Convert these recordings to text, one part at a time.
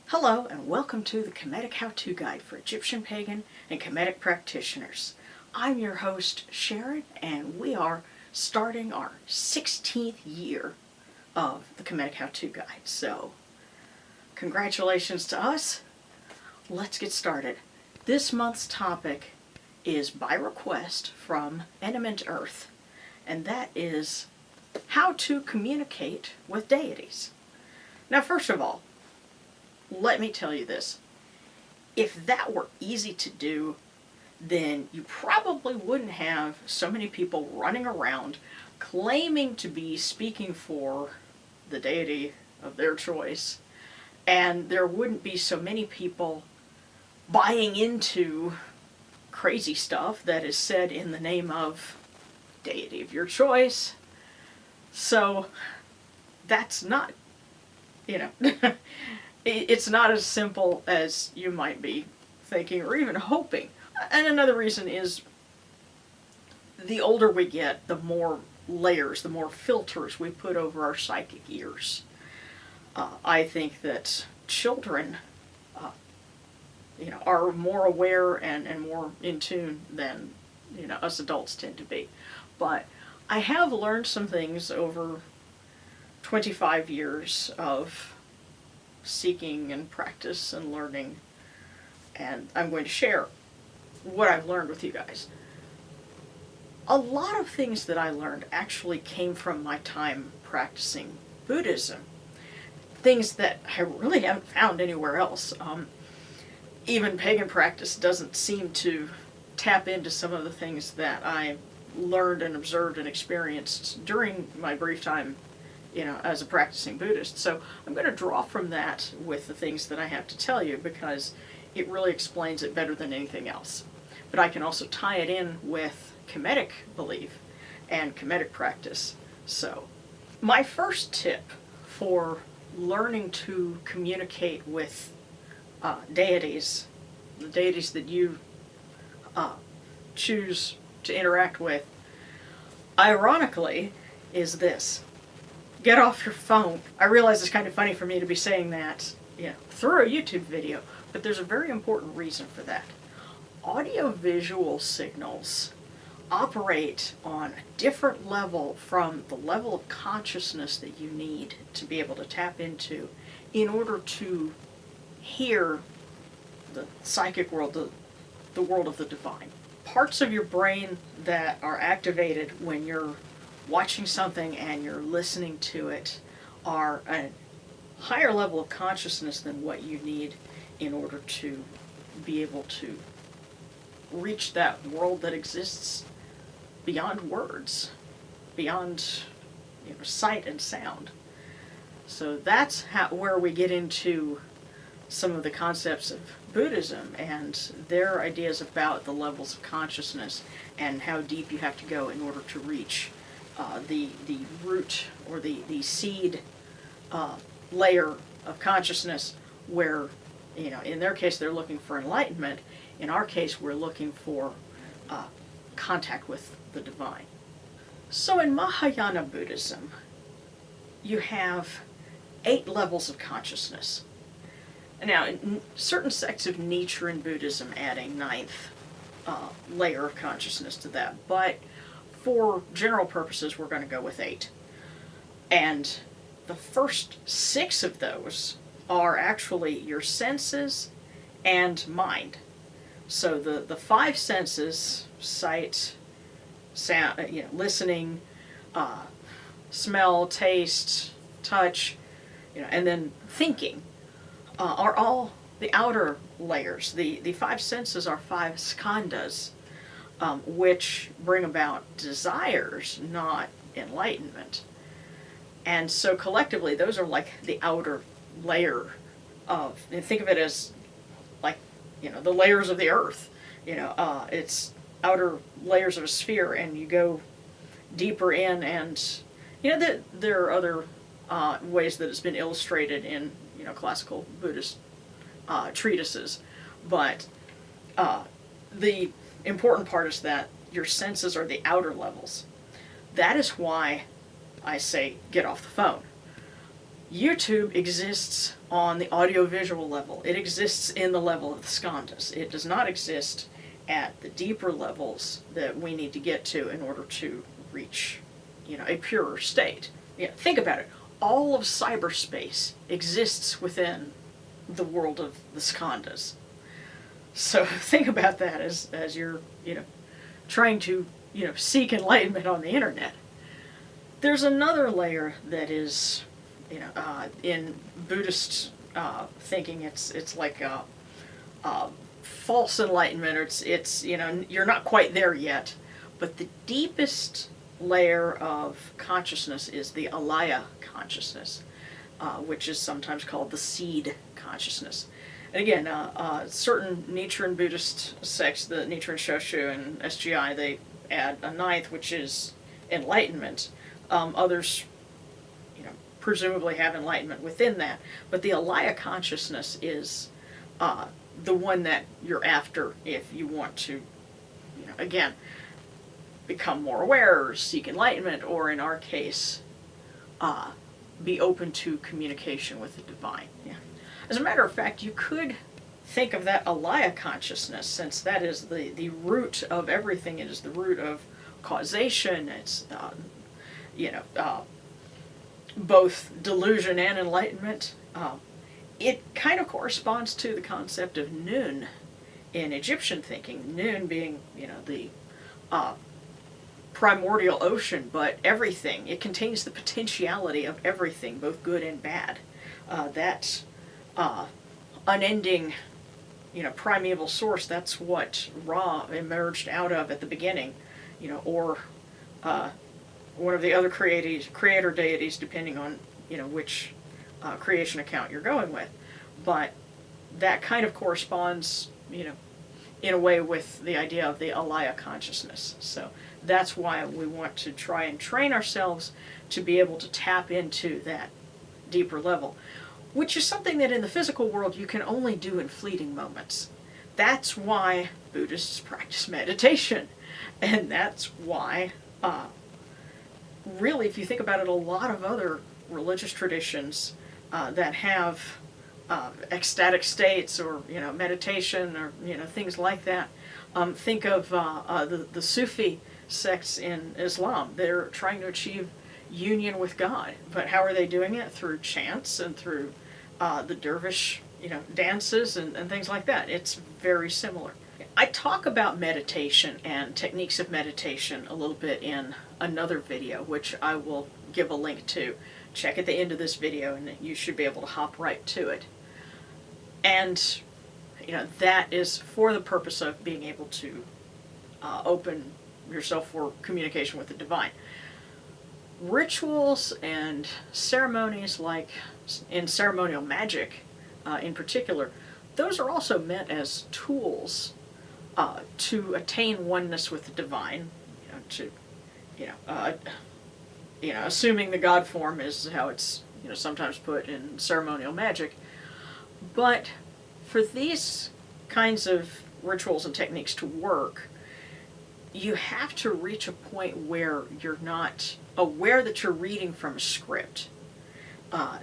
Hello and welcome to the Kemetic How-to Guide for Egyptian Pagan and Kemetic practitioners. I'm your host Sharon, and we are starting our 16th year of the Kemetic How-to Guide. So congratulations to us. Let's get started. This month's topic is by request from Element Earth, and that is how to communicate with deities. Now, first of all, let me tell you this. If that were easy to do, then you probably wouldn't have so many people running around claiming to be speaking for the deity of their choice, and there wouldn't be so many people buying into crazy stuff that is said in the name of deity of your choice. So that's not, it's not as simple as you might be thinking or even hoping. And another reason is the older we get, the more layers, the more filters we put over our psychic ears. I think that children are more aware and more in tune than us adults tend to be. But I have learned some things over 25 years of seeking and practice and learning, and I'm going to share what I've learned with you guys. A lot of things that I learned actually came from my time practicing Buddhism. Things that I really haven't found anywhere else. Even pagan practice doesn't seem to tap into some of the things that I learned and observed and experienced during my brief time as a practicing Buddhist. So I'm going to draw from that with the things that I have to tell you, because it really explains it better than anything else. But I can also tie it in with Kemetic belief and Kemetic practice. So my first tip for learning to communicate with deities, the deities that you choose to interact with, ironically, is this. Get off your phone. I realize it's kind of funny for me to be saying that, through a YouTube video, but there's a very important reason for that. Audio-visual signals operate on a different level from the level of consciousness that you need to be able to tap into in order to hear the psychic world, the world of the divine. Parts of your brain that are activated when you're watching something and you're listening to it are a higher level of consciousness than what you need in order to be able to reach that world that exists beyond words, beyond sight and sound. So that's where we get into some of the concepts of Buddhism and their ideas about the levels of consciousness and how deep you have to go in order to reach the root or the seed layer of consciousness, where in their case they're looking for enlightenment. In our case, we're looking for contact with the divine. So in Mahayana Buddhism, you have 8 levels of consciousness. Now, certain sects of Nichiren Buddhism add a 9th layer of consciousness to that, but for general purposes, we're going to go with 8. And the first 6 of those are actually your senses and mind. So the 5 senses, sight, sound, listening, smell, taste, touch, and then thinking, are all the outer layers. The 5 senses are 5 skandhas, which bring about desires, not enlightenment. And so collectively, those are like the outer layer of, and think of it as the layers of the earth. It's outer layers of a sphere, and you go deeper in, and that there are other ways that it's been illustrated in classical Buddhist treatises, but the important part is that your senses are the outer levels. That is why I say get off the phone. YouTube exists on the audiovisual level. It exists in the level of the skandhas. It does not exist at the deeper levels that we need to get to in order to reach, a purer state. Think about it. All of cyberspace exists within the world of the skandhas. So think about that as you're, trying to, seek enlightenment on the internet. There's another layer that is, in Buddhist thinking, it's like false enlightenment, or it's you're not quite there yet. But the deepest layer of consciousness is the alaya consciousness, which is sometimes called the seed consciousness. And again, certain Nichiren Buddhist sects, the Nichiren Shoshu and SGI, they add a ninth, which is enlightenment. Others, presumably have enlightenment within that. But the alaya consciousness is the one that you're after if you want to, again, become more aware or seek enlightenment, or in our case, be open to communication with the divine. As a matter of fact, you could think of that alaya consciousness, since that is the root of everything. It is the root of causation. It's both delusion and enlightenment. It kind of corresponds to the concept of Nun in Egyptian thinking. Nun being, the primordial ocean, but everything. It contains the potentiality of everything, both good and bad. That unending, primeval source, that's what Ra emerged out of at the beginning, or one of the other creator deities, depending on, which creation account you're going with. But that kind of corresponds, in a way with the idea of the alaya consciousness. So that's why we want to try and train ourselves to be able to tap into that deeper level, which is something that in the physical world you can only do in fleeting moments. That's why Buddhists practice meditation. And that's why, really, if you think about it, a lot of other religious traditions that have ecstatic states, or meditation, or things like that. Think of the Sufi sects in Islam. They're trying to achieve union with God, but how are they doing it? Through chants and through the dervish dances and things like that. It's very similar. I talk about meditation and techniques of meditation a little bit in another video, which I will give a link to. Check at the end of this video and you should be able to hop right to it. And that is for the purpose of being able to open yourself for communication with the divine. Rituals and ceremonies, like in ceremonial magic in particular, those are also meant as tools to attain oneness with the divine, assuming the God form is how it's sometimes put in ceremonial magic. But for these kinds of rituals and techniques to work, you have to reach a point where you're not aware that you're reading from a script.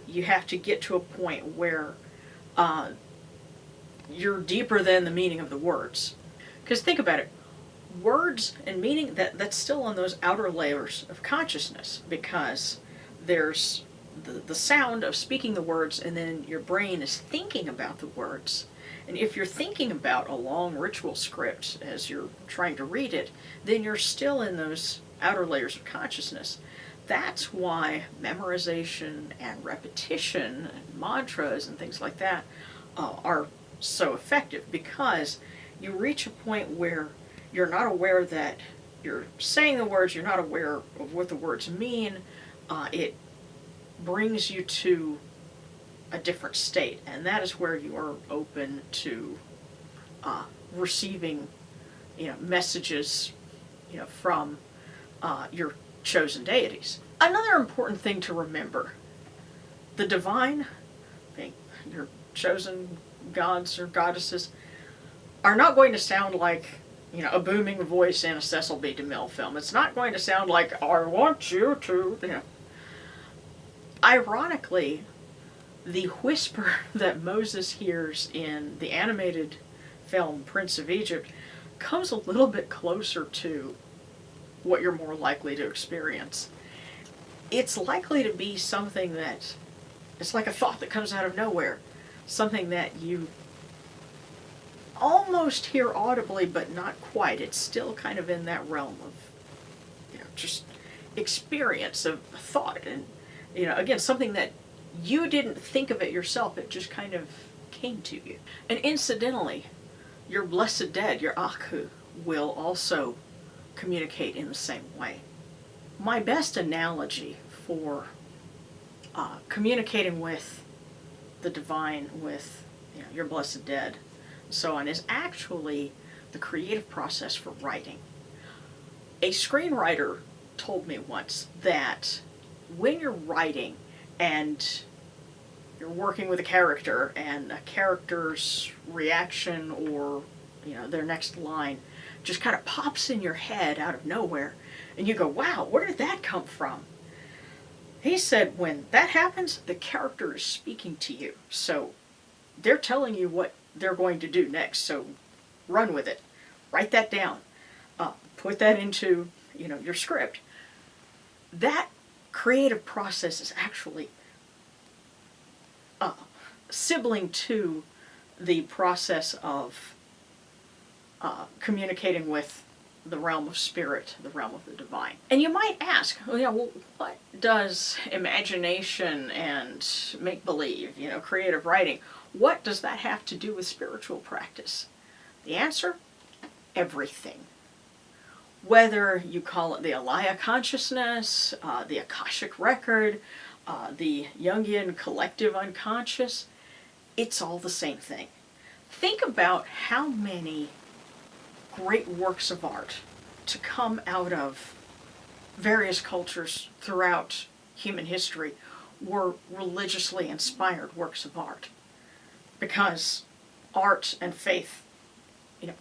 You have to get to a point where you're deeper than the meaning of the words. Because think about it, words and meaning, that's still on those outer layers of consciousness, because there's the sound of speaking the words, and then your brain is thinking about the words. And if you're thinking about a long ritual script as you're trying to read it, then you're still in those outer layers of consciousness. That's why memorization and repetition and mantras and things like that are so effective, because you reach a point where you're not aware that you're saying the words, you're not aware of what the words mean. It brings you to a different state, and that is where you are open to receiving, messages, from your chosen deities. Another important thing to remember, the divine, your chosen gods or goddesses, are not going to sound like, a booming voice in a Cecil B. DeMille film. It's not going to sound like, I want you to, Ironically, the whisper that Moses hears in the animated film Prince of Egypt comes a little bit closer to what you're more likely to experience. It's likely to be something that, it's like a thought that comes out of nowhere. Something that you almost hear audibly, but not quite. It's still kind of in that realm of, just experience of thought. And, again, something that you didn't think of it yourself, it just kind of came to you. And incidentally, your blessed dead, your Aku, will also communicate in the same way. My best analogy for communicating with the divine, with your blessed dead, and so on, is actually the creative process for writing. A screenwriter told me once that when you're writing and you're working with a character and a character's reaction or their next line just kind of pops in your head out of nowhere and you go, wow, where did that come from? He said when that happens, the character is speaking to you. So they're telling you what they're going to do next. So run with it. Write that down. Put that into your script. That creative process is actually sibling to the process of communicating with the realm of spirit, the realm of the divine. And you might ask, well, what does imagination and make-believe, creative writing, what does that have to do with spiritual practice? The answer? Everything. Whether you call it the Alaya consciousness, the Akashic record, the Jungian collective unconscious, it's all the same thing. Think about how many great works of art to come out of various cultures throughout human history were religiously inspired works of art. Because art and faith,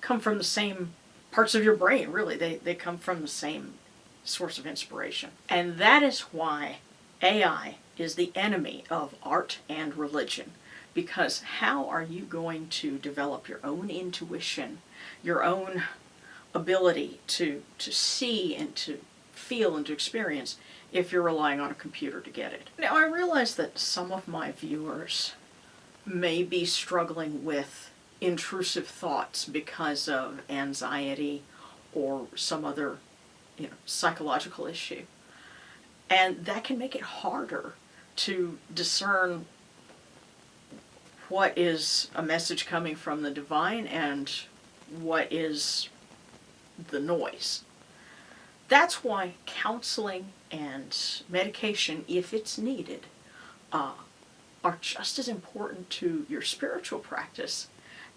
come from the same parts of your brain, really. They come from the same source of inspiration. And that is why AI is the enemy of art and religion. Because how are you going to develop your own intuition, your own ability to see and to feel and to experience if you're relying on a computer to get it? Now, I realize that some of my viewers may be struggling with intrusive thoughts because of anxiety or some other, psychological issue. And that can make it harder to discern what is a message coming from the divine and what is the noise. That's why counseling and medication, if it's needed, are just as important to your spiritual practice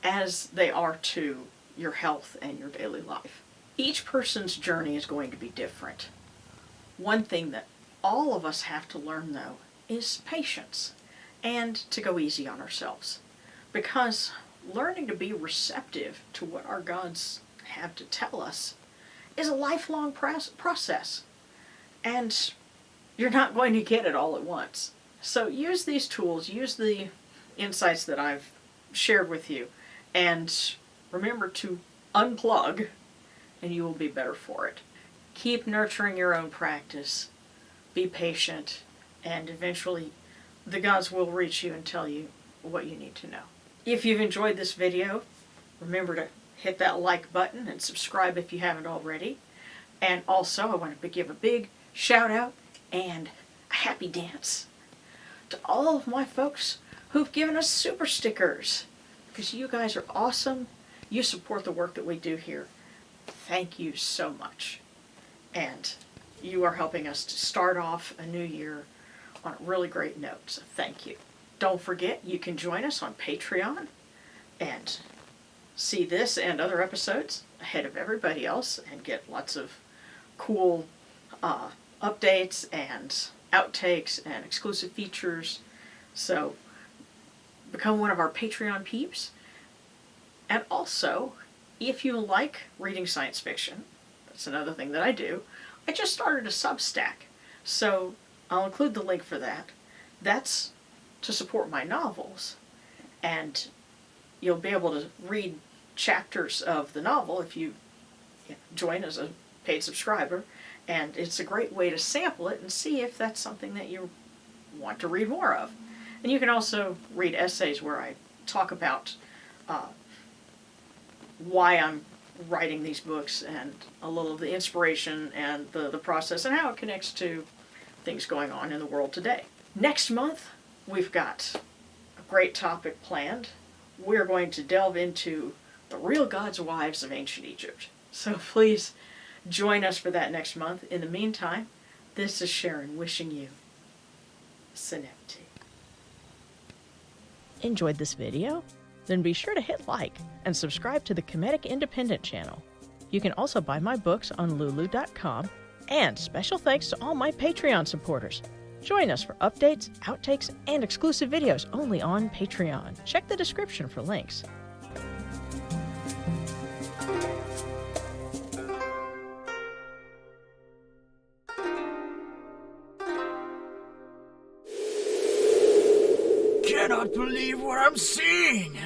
as they are to your health and your daily life. Each person's journey is going to be different. One thing that all of us have to learn, though, is patience and to go easy on ourselves. Because learning to be receptive to what our gods have to tell us is a lifelong process. And you're not going to get it all at once. So use these tools, use the insights that I've shared with you, and remember to unplug, and you will be better for it. Keep nurturing your own practice, be patient, and eventually the gods will reach you and tell you what you need to know. If you've enjoyed this video, remember to hit that like button and subscribe if you haven't already. And also, I want to give a big shout out and a happy dance to all of my folks who've given us super stickers, because you guys are awesome. You support the work that we do here. Thank you so much. And you are helping us to start off a new year on a really great note, so thank you. Don't forget, you can join us on Patreon, and see this and other episodes ahead of everybody else and get lots of cool updates and outtakes and exclusive features. So become one of our Patreon peeps. And also, if you like reading science fiction, that's another thing that I do, I just started a Substack. So I'll include the link for that. That's to support my novels. And you'll be able to read chapters of the novel if you join as a paid subscriber. And it's a great way to sample it and see if that's something that you want to read more of. And you can also read essays where I talk about why I'm writing these books and a little of the inspiration and the process and how it connects to things going on in the world today. Next month, we've got a great topic planned. We're going to delve into the real gods' wives of ancient Egypt. So please join us for that next month. In the meantime, this is Sharon wishing you Synecdoche. Enjoyed this video? Then be sure to hit like and subscribe to the Kemetic Independent channel. You can also buy my books on Lulu.com, and special thanks to all my Patreon supporters. Join us for updates, outtakes, and exclusive videos only on Patreon. Check the description for links. Cannot believe what I'm seeing!